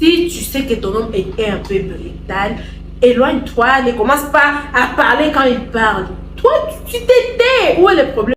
Si tu sais que ton homme est un peu brutal, éloigne-toi, ne commence pas à parler quand il parle. Toi, tu t'étais. Où est le problème?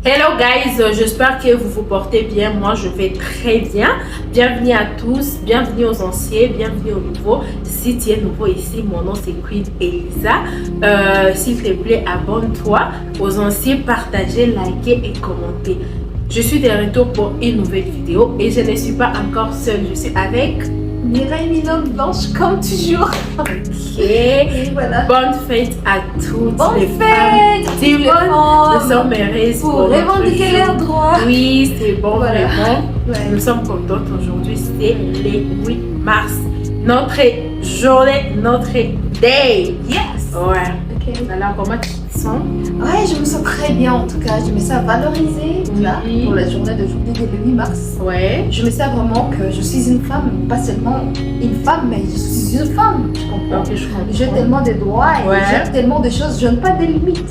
Hello guys, j'espère que vous vous portez bien. Moi je vais très bien. Bienvenue à tous, bienvenue aux anciens, bienvenue aux nouveaux. Si tu es nouveau ici, mon nom c'est Queen Elisa. S'il te plaît, abonne-toi. Aux anciens, partagez, likez et commentez. Je suis de retour pour une nouvelle vidéo et je ne suis pas encore seule. Je suis avec Mireille Minon Blanche comme toujours. Ok. Et voilà. Bonne fête à toutes Bonne les fête, femmes. C'est bon. Nous sommes heureuses pour pour revendiquer leurs droits. Oui, c'est bon, Voilà. vraiment. Ouais. Nous sommes contentes aujourd'hui. C'est le 8 mars. Notre journée, notre day. Yes. Ouais. Ok. Alors, comment tu te sens? Ouais, je me sens très bien en tout cas. Je me sens valorisée là, Oui. pour la journée d'aujourd'hui, le 8 mars. Ouais. Je me sens vraiment que je suis une femme, pas seulement une femme, mais je suis une femme. Tu comprends? Ok, je comprends. J'ai tellement de droits et Ouais. j'ai tellement de choses, je n'ai pas de limites.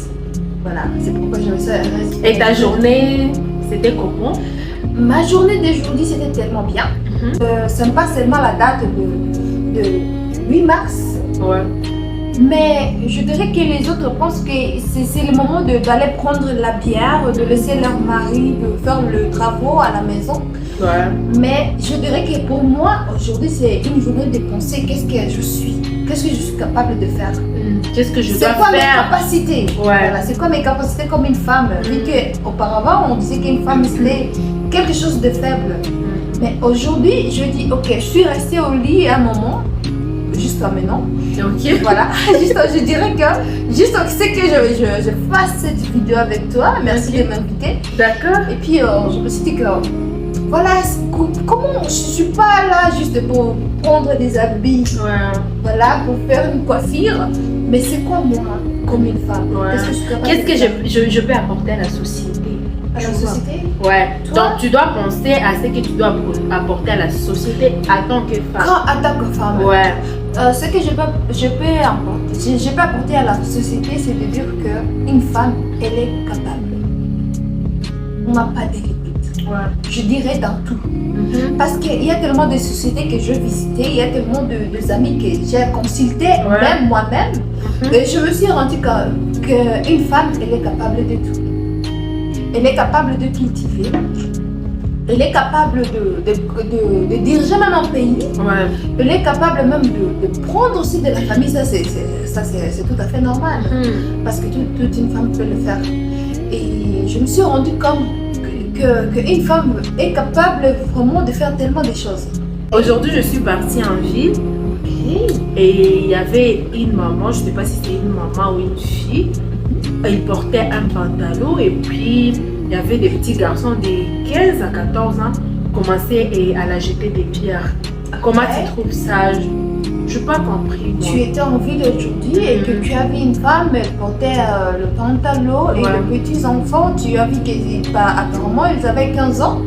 Voilà, c'est pourquoi je me sens heureuse. Et ta journée, c'était comment? Ma journée d'aujourd'hui, c'était tellement bien. Ce n'est pas seulement la date de 8 mars, Ouais. mais je dirais que les autres pensent que c'est le moment d'aller prendre la bière, de laisser leur mari faire le travaux à la maison. Ouais. Mais je dirais que pour moi, aujourd'hui, c'est une journée de penser qu'est-ce que je suis, qu'est-ce que je suis capable de faire. Qu'est-ce que je dois C'est quoi mes faire? capacités? Ouais. Voilà, c'est quoi mes capacités comme une femme? Vu qu'auparavant, on disait qu'une femme, c'était quelque chose de faible. Mais aujourd'hui, je dis, ok, je suis restée au lit un moment, jusqu'à maintenant. Ok. Voilà, juste, je dirais que, juste, c'est que je fasse cette vidéo avec toi. Merci Ok. de m'inviter. D'accord. Et puis, je me suis dit que, voilà, comment je suis pas là juste pour prendre des habits, Ouais. voilà, pour faire une coiffure. Mais c'est quoi moi, comme une femme? Ouais. Qu'est-ce que je suis capable Qu'est-ce de que faire je peux apporter à la société? à la Tu vois? société? Ouais. Toi? Donc tu dois penser à ce que tu dois apporter à la société en tant que femme. Quand en tant que femme, Ouais. ce que je peux apporter, je peux apporter à la société, c'est de dire qu'une femme, elle est capable. On n'a pas de limites. Ouais. Je dirais dans tout. Parce qu'il y a tellement de sociétés que je visitais, il y a tellement de amis que j'ai consultés, Ouais. même moi-même. Et je me suis rendu compte qu'une femme, elle est capable de tout. Elle est capable de cultiver. Elle est capable de diriger même un pays. Ouais. Elle est capable même de prendre aussi de la famille. Ça, c'est tout à fait normal. Parce que toute une femme peut le faire. Et je me suis rendu compte qu'une femme est capable vraiment de faire tellement de choses. Aujourd'hui, je suis partie en ville et il y avait une maman, je ne sais pas si c'était une maman ou une fille. Il portait un pantalon et puis il y avait des petits garçons de 15 à 14 ans qui commençaient à la jeter des pierres. Comment tu trouves ça? Je n'ai pas compris. Moi. Tu étais en ville aujourd'hui et que tu as vu une femme, elle portait le pantalon et Ouais. les petits enfants, tu as vu qu'apparemment ils avaient 15 ans.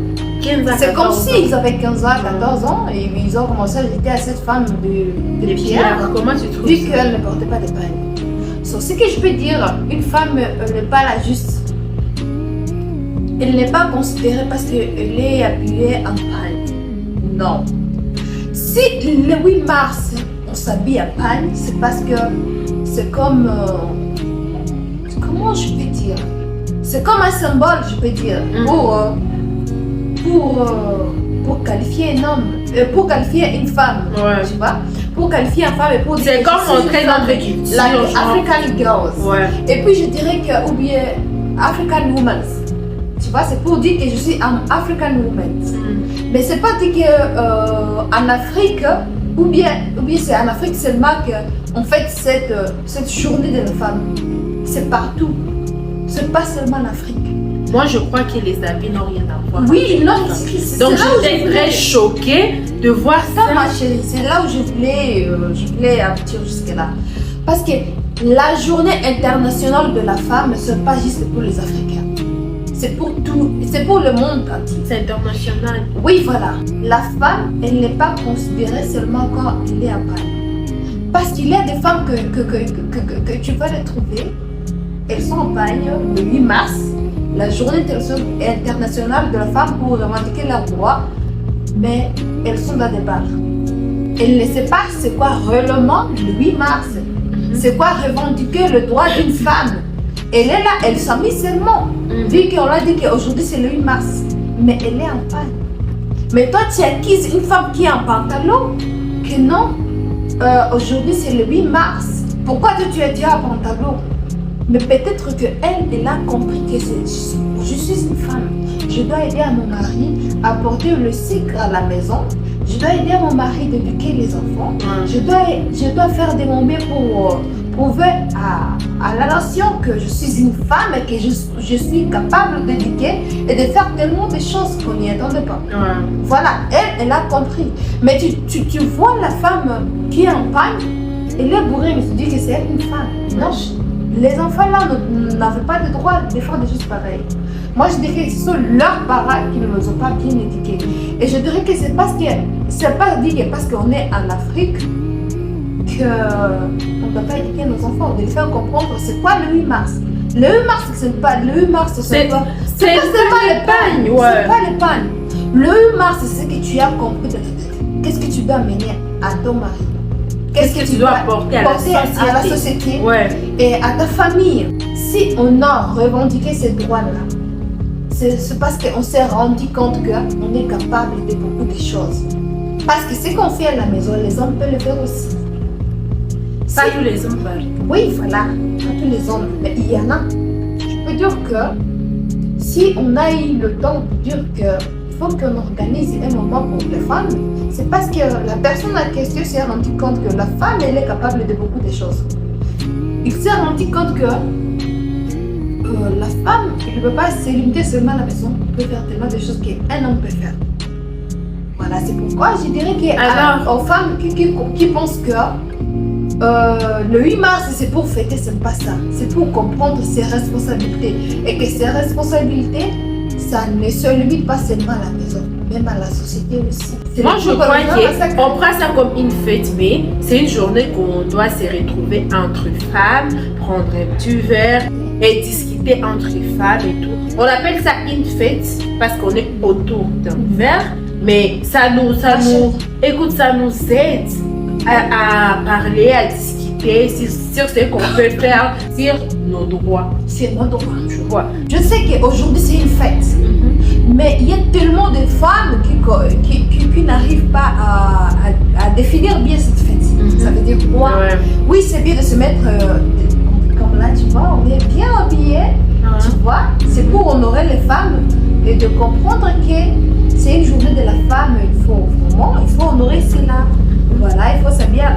15 à 14 C'est comme ans. s'ils avaient 15 ans, 14 ans et ils ont commencé à jeter à cette femme de Des pierres, pierres. Comment tu trouves vu ça? qu'elle ne portait pas de paille. So, ce que je peux dire, une femme n'est pas là juste. Elle n'est pas considérée parce qu'elle est habillée en paille. Non. Si le 8 mars, on s'habille à paille, c'est parce que c'est comme... comment je peux dire? C'est comme un symbole, je peux dire, pour qualifier un homme, pour qualifier une femme, Ouais. tu vois? Pour qualifier une femme et pour dire C'est que comme je suis montrer une femme, notre culture. like genre. African girls. Ouais. Et puis je dirais que, ou bien African woman. Tu vois, c'est pour dire que je suis un African woman. Mais c'est pas dire que en Afrique, ou bien c'est en Afrique seulement qu'on fait cette journée de la femme. C'est partout. C'est pas seulement en Afrique. Moi, je crois que les habits n'ont rien à voir. Oui, non, c'est Donc, là où j'étais je très voulais. choquée de voir Ça, ma ça. chérie, c'est là où je voulais aboutir jusque-là. Parce que la journée internationale de la femme, ce n'est pas juste pour les Africains. C'est pour tout, c'est pour le monde entier. C'est international. Oui, voilà. La femme, elle n'est pas considérée seulement quand elle est à Paris. Parce qu'il y a des femmes que tu vas les trouver, elles sont en pagne le 8 mars, la journée internationale de la femme pour revendiquer leurs droits, mais elles sont dans des bars. Elles ne savent pas c'est quoi réellement le 8 mars, c'est quoi revendiquer le droit d'une femme. Elle est là, elle s'amuse seulement, vu qu'on l'a dit qu'aujourd'hui c'est le 8 mars, mais elle est en panne. Mais toi tu acquises une femme qui est en pantalon, que non, aujourd'hui c'est le 8 mars, pourquoi tu es déjà en pantalon? Mais peut-être qu'elle a compris que je suis une femme. Je dois aider à mon mari à porter le sucre à la maison. Je dois aider à mon mari d'éduquer les enfants. Je dois faire de mon mieux pour prouver à la nation que je suis une femme et que je suis capable d'éduquer et de faire tellement de choses qu'on n'y attendait pas. Voilà, elle a compris. Mais tu vois la femme qui est en panne, elle est bourrée, mais tu dis que c'est une femme. Non. Les enfants là n'avaient pas le droit de faire des choses pareilles. Moi je dirais que ce sont leurs parents qui ne nous ont pas bien éduqués. Et je dirais que c'est pas dit que parce qu'on est en Afrique qu'on ne doit pas éduquer nos enfants, de les faire comprendre c'est quoi le 8 mars. Le 8 mars c'est pas l'épargne. C'est pas l'épargne. Le 8 mars c'est ce que tu as compris de ta tête. Qu'est-ce que tu dois mener à ton mari? Qu'est-ce que tu dois apporter à la société et à ta famille? Si on a revendiqué ces droits-là, c'est parce qu'on s'est rendu compte qu'on est capable de beaucoup de choses. Parce que ce qu'on fait à la maison, les hommes peuvent le faire aussi. Pas tous les hommes. Oui, voilà, pas tous les hommes, mais il y en a. Je peux dire que si on a eu le temps de dire qu'il faut qu'on organise un moment pour les femmes, c'est parce que la personne en question s'est rendu compte que la femme, elle est capable de beaucoup de choses. Il s'est rendu compte que la femme, elle ne peut pas se limiter seulement à la maison, elle peut faire tellement de choses qu'un homme peut faire. Voilà, c'est pourquoi je dirais qu'aux femmes qui pensent que le 8 mars, c'est pour fêter, c'est pas ça. C'est pour comprendre ses responsabilités. Et que ses responsabilités, ça ne se limite pas seulement à la maison, même à la société aussi. Moi, je crois qu'on prend ça comme une fête, mais c'est une journée qu'on doit se retrouver entre femmes, prendre un petit verre et discuter entre femmes et tout. On appelle ça une fête parce qu'on est autour d'un verre, mais ça nous aide à parler, à discuter sur ce qu'on peut faire, sur nos droits. C'est nos droits, je vois. Je sais qu'aujourd'hui c'est une fête, mais il y a tellement de femmes qui n'arrivent pas à définir bien cette fête. Ça veut dire quoi? Oui, c'est bien de se mettre comme là, tu vois, on est bien habillés, tu vois. C'est pour honorer les femmes et de comprendre que c'est une journée de la femme. Il faut honorer cela. Voilà, il faut s'habiller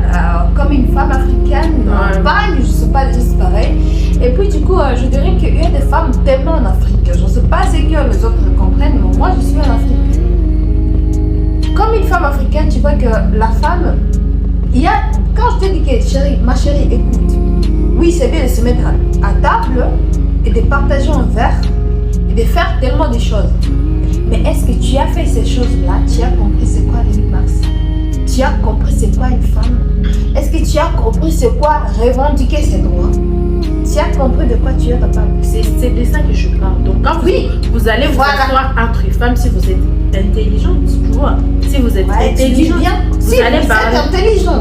comme une femme africaine, je ne sais pas, juste pareil. Et puis du coup, je dirais qu'il y a des femmes tellement en Afrique. Je ne sais pas ce que les autres comprennent, mais moi je suis en Afrique. Comme une femme africaine, tu vois que la femme, quand je te dis que chérie, ma chérie, écoute, oui c'est bien de se mettre à table et de partager un verre et de faire tellement de choses. Mais est-ce que tu as fait ces choses-là? Tu as compris c'est quoi le 8 mars? Tu as compris c'est quoi une femme? Est-ce que tu as compris c'est quoi revendiquer ses droits? Tu as compris de quoi tu es capable? C'est de ça que je parle. Donc quand vous allez vous asseoir entre femmes, si vous êtes intelligente, tu vois. Si vous êtes intelligente,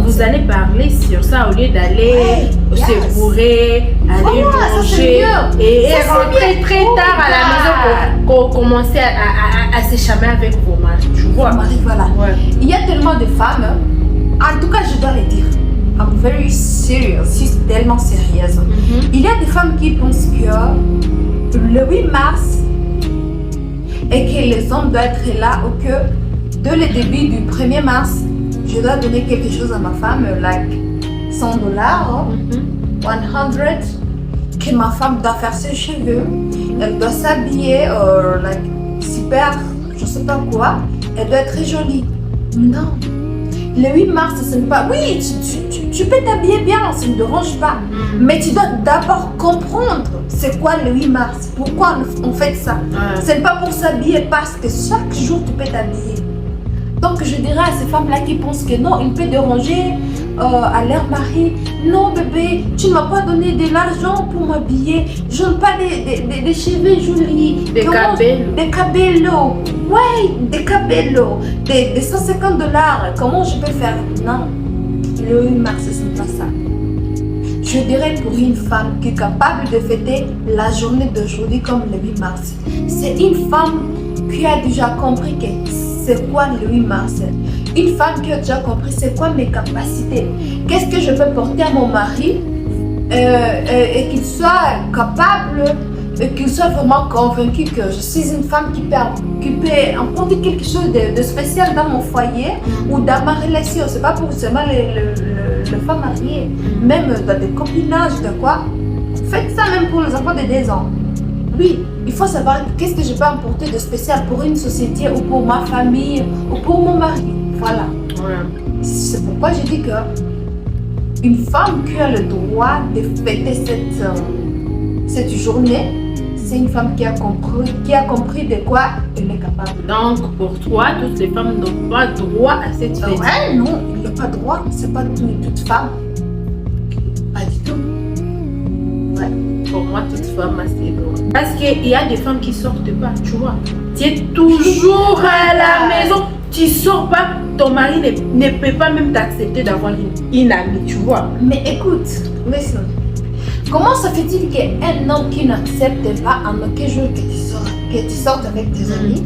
vous allez parler sur ça au lieu d'aller se bourrer, aller manger et rentrer très tard à la maison pour commencer à se chamer avec vos maris. Tu vois. Voilà. Il y a tellement de femmes, en tout cas je dois le dire. I'm very serious, je suis tellement sérieuse. Il y a des femmes qui pensent que le 8 mars et que les hommes doivent être là ou que dès le début du 1er mars, je dois donner quelque chose à ma femme, like $100, 100, que ma femme doit faire ses cheveux, elle doit s'habiller, like super, je sais pas quoi, elle doit être très jolie. Non. Le 8 mars, ce n'est pas... Oui, tu peux t'habiller bien, ça ne te dérange pas. Mais tu dois d'abord comprendre c'est quoi le 8 mars. Pourquoi on fait ça. Ce n'est pas pour s'habiller parce que chaque jour, tu peux t'habiller. Donc, je dirais à ces femmes-là qui pensent que non, il peut déranger à leur mari, non bébé, tu ne m'as pas donné de l'argent pour m'habiller, je n'ai pas des cheveux jolis. Des cabellos. Des cabellos. Ouais, des cabellos. Des 150 $. Comment je peux faire? Non, le 8 mars, ce n'est pas ça. Je dirais pour une femme qui est capable de fêter la journée d'aujourd'hui comme le 8 mars. C'est une femme qui a déjà compris que c'est quoi le 8 mars. Une femme qui a déjà compris c'est quoi mes capacités. Qu'est-ce que je peux porter à mon mari et qu'il soit capable, qu'il soit vraiment convaincu que je suis une femme qui peut apporter quelque chose de spécial dans mon foyer ou dans ma relation. C'est pas pour seulement les femmes mariées, même dans des copinages, de quoi. Faites ça même pour les enfants de 2 ans. Oui, il faut savoir qu'est-ce que je peux apporter de spécial pour une société ou pour ma famille ou pour mon mari. Voilà. Ouais. C'est pourquoi je dis que une femme qui a le droit de fêter cette journée, c'est une femme qui a compris de quoi elle est capable. Donc, pour toi, toutes les femmes n'ont pas droit à cette fête. Ouais, non, il n'a pas droit. C'est pas toute femme. Pas du tout. Ouais. Pour moi, toute femme a ses droits. Parce qu'il y a des femmes qui sortent pas, tu vois. Tu es toujours à la maison. Tu sors pas, ton mari ne peut pas même t'accepter d'avoir une amie, tu vois. Mais écoute, listen. Comment ça fait-il qu'un homme qui n'accepte pas en aucun jour que tu sortes avec tes amis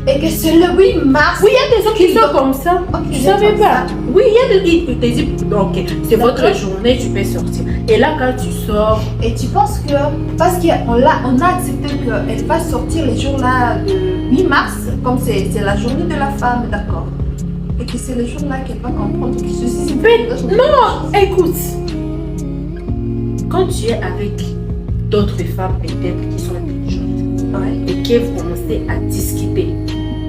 et que c'est le 8 mars? Oui, il y a des hommes qui sont comme ça. Okay, tu savais pas? Oui, il y a des hommes qui te disent, ok, c'est votre journée, tu peux sortir. Et là, quand tu sors... Et tu penses que, parce qu'on a accepté qu'elle va sortir les jours-là de 8 mars, comme c'est la journée de la femme, d'accord? Et que c'est le jour-là qu'elle va comprendre que ceci, c'est... Non, écoute. Quand tu es avec d'autres femmes peut-être qui sont intelligentes et que vous commencez à discuter,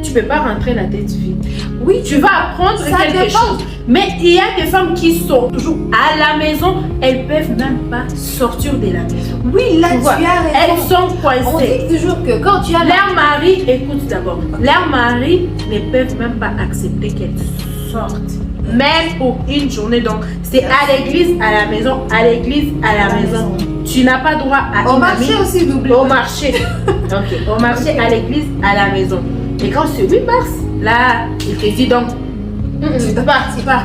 tu peux pas rentrer la tête vide. Oui, tu vas apprendre quelque chose. Mais il y a des femmes qui sont toujours à la maison, elles peuvent même pas sortir de la maison. Oui, là tu as raison. Elles sont coincées. On dit toujours que quand tu as leur mari, écoute d'abord, leur mari ne peuvent même pas accepter qu'elles sortent. Même pour une journée, donc c'est à l'église, à la maison, à l'église, à la maison. Tu n'as pas droit à au marché amie. Aussi, n'oublie au marché. Ok, au marché, à l'église, à la maison. Et quand c'est 8 mars, là, il te dit donc, tu peux pas, tu pas.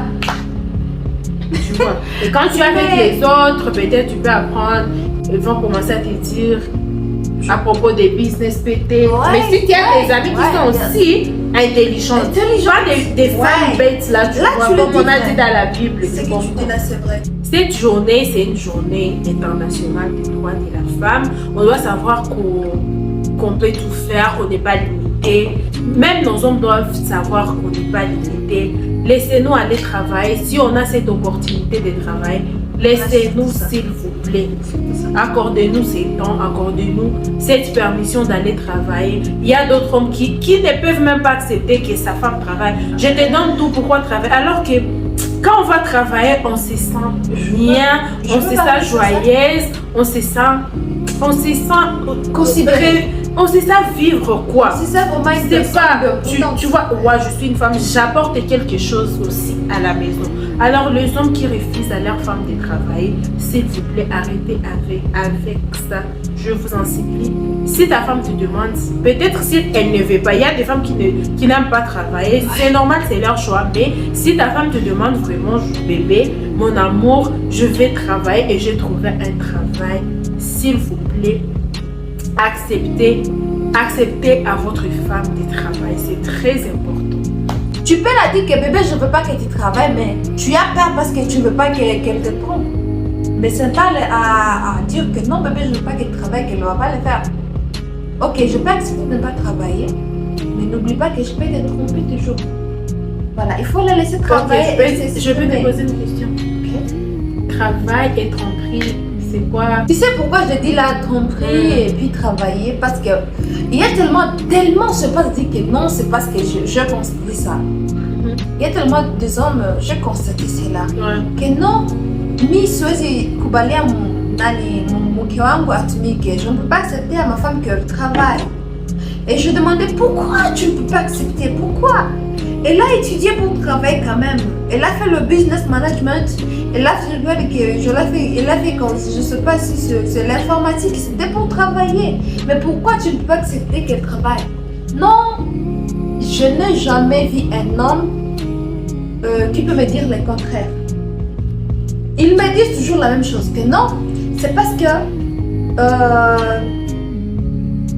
Tu vois. Et quand tu es avec les autres, peut-être tu peux apprendre, ils vont commencer à te dire à propos des business pétés. Ouais, mais si tu as des amis qui sont aussi intelligentes, pas des femmes bêtes là, tu vois, comme on a dit dans la Bible. C'est que tu dis là, c'est vrai. Cette journée, c'est une journée internationale des droits de la femme. On doit savoir qu'on peut tout faire, qu'on n'est pas limité. Même nos hommes doivent savoir qu'on n'est pas limité. Laissez-nous aller travailler. Si on a cette opportunité de travailler, laissez-nous s'il vous plaît. Accordez-nous ces temps, accordez-nous cette permission d'aller travailler. Il y a d'autres hommes qui ne peuvent même pas accepter que sa femme travaille. Je te donne tout pourquoi travailler. Alors que quand on va travailler, on se sent bien, on se sent joyeuse, on se sent considéré. On sait ça vivre quoi. C'est ça vraiment. C'est pas. Tu vois, moi je suis une femme, j'apporte quelque chose aussi à la maison. Alors les hommes qui refusent à leur femme de travailler, s'il vous plaît, arrêtez avec ça. Je vous en supplie. Si ta femme te demande, peut-être si elle ne veut pas, il y a des femmes qui n'aiment pas travailler, c'est normal, c'est leur choix. Mais si ta femme te demande vraiment, bébé, mon amour, je vais travailler et j'ai trouvé un travail, s'il vous plaît, acceptez à votre femme de travailler, c'est très important. Tu peux la dire que bébé, je ne veux pas que tu travailles, mais tu as peur parce que tu ne veux pas qu'elle te trompe. Mais c'est pas à dire que non bébé, je ne veux pas qu'elle travaille, qu'elle ne va pas le faire. Ok, je peux accepter de ne pas travailler, mais n'oublie pas que je peux te tromper toujours. Voilà, il faut la laisser travailler. Okay, je peux te poser une question. Okay. Travail et tromperie. C'est quoi? Tu sais pourquoi je dis la tromperie et puis travailler? Parce que il y a tellement, je ne peux pas dire que non, c'est parce que je constate ça. Il y a tellement des hommes, je constate cela. Que non, mi siwezi kubalia mke wangu atumike. Je ne peux pas accepter à ma femme qu'elle travaille. Et je demandais pourquoi tu ne peux pas accepter? Pourquoi? Elle a étudié pour travailler quand même. Elle a fait le business management. Elle a fait, je sais pas si c'est l'informatique. C'était pour travailler. Mais pourquoi tu ne peux pas accepter qu'elle travaille? Non, je n'ai jamais vu un homme qui peut me dire le contraire. Ils me disent toujours la même chose, que non, c'est parce que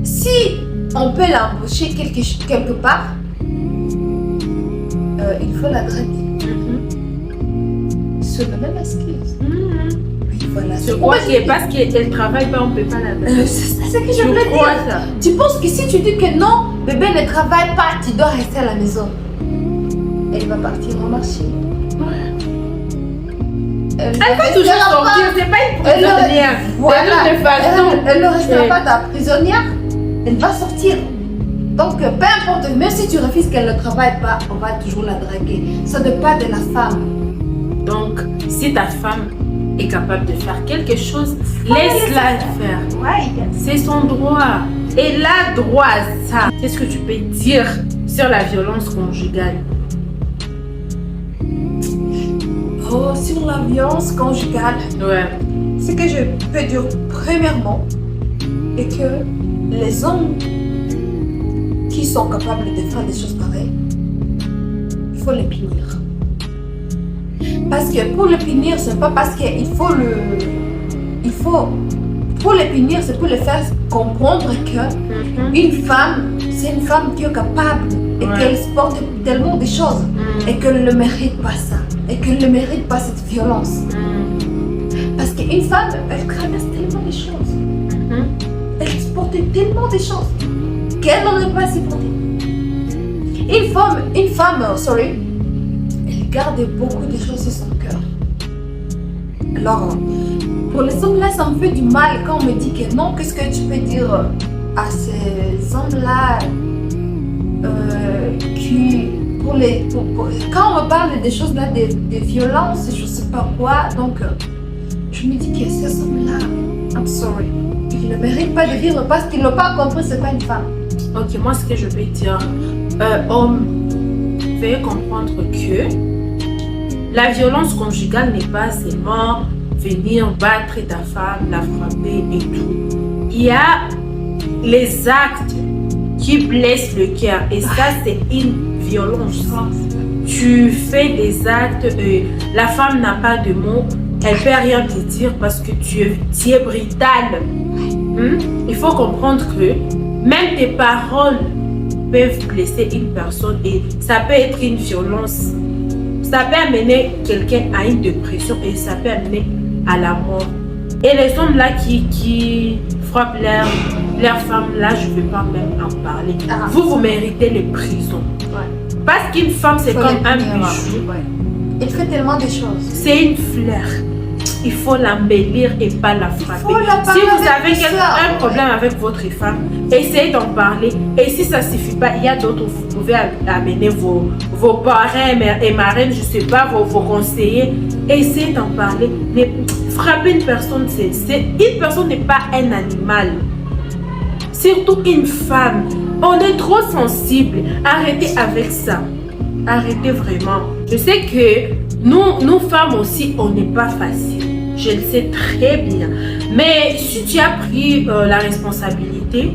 si on peut l'embaucher quelque part, il faut la draguer. C'est la même excuse. Voilà. Je crois que parce qu'elle ne travaille pas, on ne peut pas la draguer. C'est ce que je voulais dire. Ça. Tu penses que si tu dis que non, bébé ne travaille pas, tu dois rester à la maison. Elle va partir au marché. Elle va toujours sortir, c'est pas une prisonnière. Voilà. Elle ne restera pas ta prisonnière, elle va sortir. Donc, peu importe, même si tu refuses qu'elle ne travaille pas, on va toujours la draguer. Ça ne dépend pas de la femme. Donc, si ta femme est capable de faire quelque chose, laisse-la faire. C'est son droit. Elle a droit à ça. Qu'est-ce que tu peux dire sur la violence conjugale? Oh, sur la violence conjugale, ce que je peux dire premièrement est que les hommes qui sont capables de faire des choses pareilles, il faut les punir. Parce que pour les punir, c'est pas parce qu'il faut pour les punir, c'est pour les faire comprendre que une femme, c'est une femme qui est capable et qu'elle supporte tellement de choses et qu'elle ne mérite pas ça. Et qu'elle ne mérite pas cette violence. Parce qu'une femme, elle traverse tellement de choses. Elle supporte tellement de choses qu'elle n'en est pas supportée. Une femme, elle garde beaucoup de choses sur son cœur. Alors, pour les hommes-là, ça me fait du mal quand on me dit que non, qu'est-ce que tu peux dire à ces hommes-là qui... quand on me parle des choses là, des violences, je sais pas quoi, donc je me dis que ces hommes-là, I'm sorry, ils ne méritent pas de vivre parce qu'ils n'ont pas compris c'est quoi une femme. Ok, moi ce que je vais dire, homme, veuillez comprendre que la violence conjugale n'est pas seulement venir battre ta femme, la frapper et tout. Il y a les actes qui blessent le cœur et ça c'est une violence. Tu fais des actes, la femme n'a pas de mots, elle peut rien te dire parce que tu es brutal. Il faut comprendre que même tes paroles peuvent blesser une personne et ça peut être une violence. Ça peut amener quelqu'un à une dépression et ça peut amener à la mort. Et les hommes là qui frappent leur femme là, je ne vais pas même en parler. Vous méritez les prisons. Parce qu'une femme, c'est comme un bijou. Elle fait tellement de choses. C'est une fleur. Il faut l'embellir et pas la frapper. Si vous avez un problème avec votre femme, essayez d'en parler. Et si ça ne suffit pas, il y a d'autres. Vous pouvez amener vos parrains et marraines, je ne sais pas, vos conseillers. Essayez d'en parler. Mais frapper une personne, une personne n'est pas un animal. Surtout une femme. On est trop sensible. Arrêtez avec ça. Arrêtez vraiment. Je sais que nous femmes aussi, on n'est pas facile. Je le sais très bien. Mais si tu as pris la responsabilité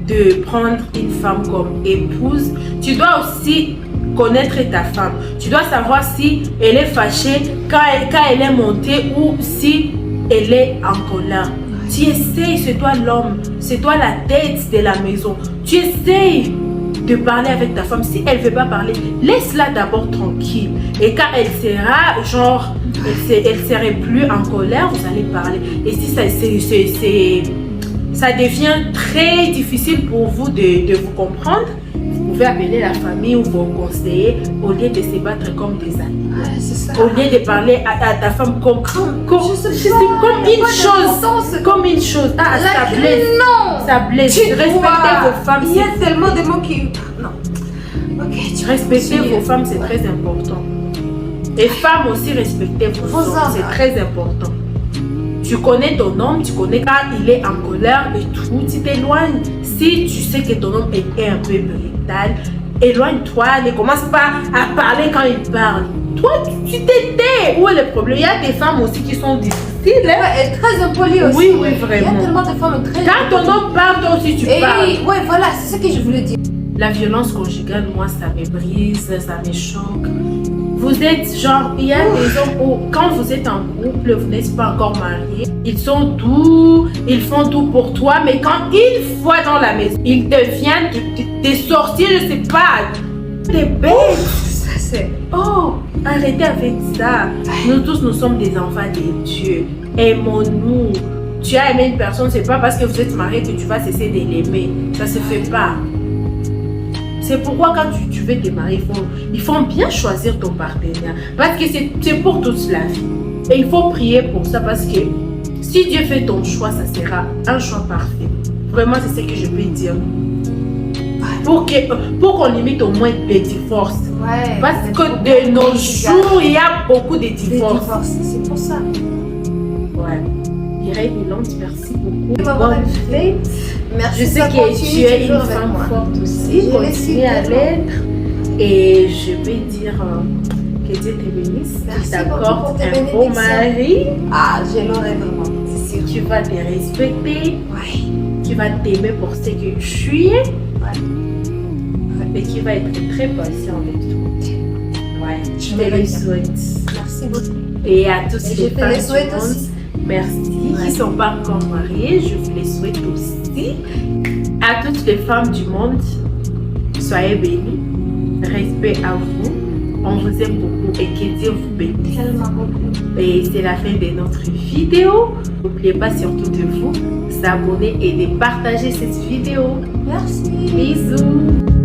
de prendre une femme comme épouse, tu dois aussi connaître ta femme. Tu dois savoir si elle est fâchée quand elle est montée ou si elle est en colère. Tu essayes, c'est toi l'homme, c'est toi la tête de la maison. Tu essayes de parler avec ta femme. Si elle ne veut pas parler, laisse-la d'abord tranquille. Et quand elle sera, genre, elle serait plus en colère, vous allez parler. Et si ça devient très difficile pour vous de vous comprendre, vous pouvez appeler la famille ou vos conseillers au lieu de se battre comme des animaux. Au lieu de parler à ta femme comme une chose. Ah, ça blesse. Non. Ça blesse. Respectez vos femmes. Il y a tellement de mots qui... Non. Ok, respectez vos femmes, c'est très important. Et femmes aussi, respectez vos hommes, c'est très important. Tu connais ton homme, tu connais quand il est en colère et tout, tu t'éloignes. Si tu sais que ton homme est un peu brutal, éloigne-toi, ne commence pas à parler quand il parle. Toi, tu t'étais. Où est le problème? Il y a des femmes aussi qui sont difficiles. Ouais, elle est très impolie aussi. Oui, oui, vraiment. Il y a tellement de femmes très Quand ton homme parle, toi aussi tu parles. Ouais, voilà, c'est ce que je voulais dire. La violence conjugale, moi, ça me brise, ça me choque. Vous êtes genre, il y a des hommes où, quand vous êtes en couple, vous n'êtes pas encore marié, ils sont doux, ils font tout pour toi, mais quand une fois dans la maison, ils deviennent des sorciers, je sais pas, des bêtes. Ça c'est... Oh, arrêtez avec ça. Nous tous, nous sommes des enfants de Dieu. Aimons-nous. Tu as aimé une personne, c'est pas parce que vous êtes marié que tu vas cesser de l'aimer. Ça se fait pas. C'est pourquoi quand tu veux te marier, il faut bien choisir ton partenaire. Parce que c'est pour toute la vie. Et il faut prier pour ça parce que si Dieu fait ton choix, ça sera un choix parfait. Vraiment, c'est ce que je peux dire. Pour qu'on limite au moins les divorces. Ouais. Parce que de nos jours, il y a beaucoup de divorces. C'est pour ça. Ouais. Mireille Milante, merci beaucoup. Bonne fête. Merci. Je sais que tu es une femme forte aussi. Continue à l'être. Et je vais dire que Dieu te bénisse. Merci qu'il t'accorde beaucoup pour tes un beau bénédictions. mari. Ah, je l'aurai vraiment, c'est sûr. Tu vas te respecter. Ouais. Tu vas t'aimer pour ce que tu es. Ouais. Et qui va être très patient avec toi. Ouais. Je te le souhaite. Merci beaucoup. Et à tous les je te femmes le souhaite du monde, aussi. merci. Qui ne sont pas encore mariées, je vous les souhaite aussi. À toutes les femmes du monde, soyez bénies. Respect à vous. On vous aime beaucoup et que Dieu vous bénisse. Tellement beaucoup. Et c'est la fin de notre vidéo. N'oubliez pas surtout de vous abonner et de partager cette vidéo. Merci. Bisous.